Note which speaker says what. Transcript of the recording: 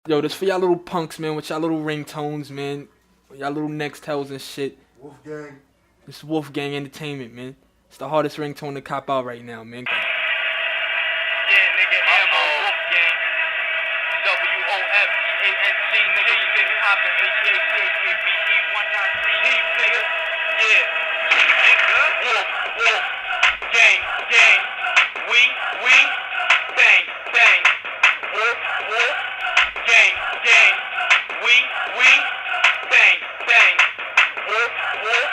Speaker 1: Yo, this for y'all little punks, man, with y'all little ringtones, man. Y'all little Nextels and shit.
Speaker 2: Wolfgang.
Speaker 1: This is Wolfgang Entertainment, man. It's the hardest ringtone to cop out right now, man.
Speaker 3: Yeah, nigga, ammo, Wolfgang. W-O-F-G-A-N-G, nigga, you niggas poppin' H-A-C-H-A-B-E-193, nigga. Yeah. Wolf, wolf, gang, gang. We, bang, bang. Wolf, wolf, gang, gang. We, bang, bang. Wolf, wolf.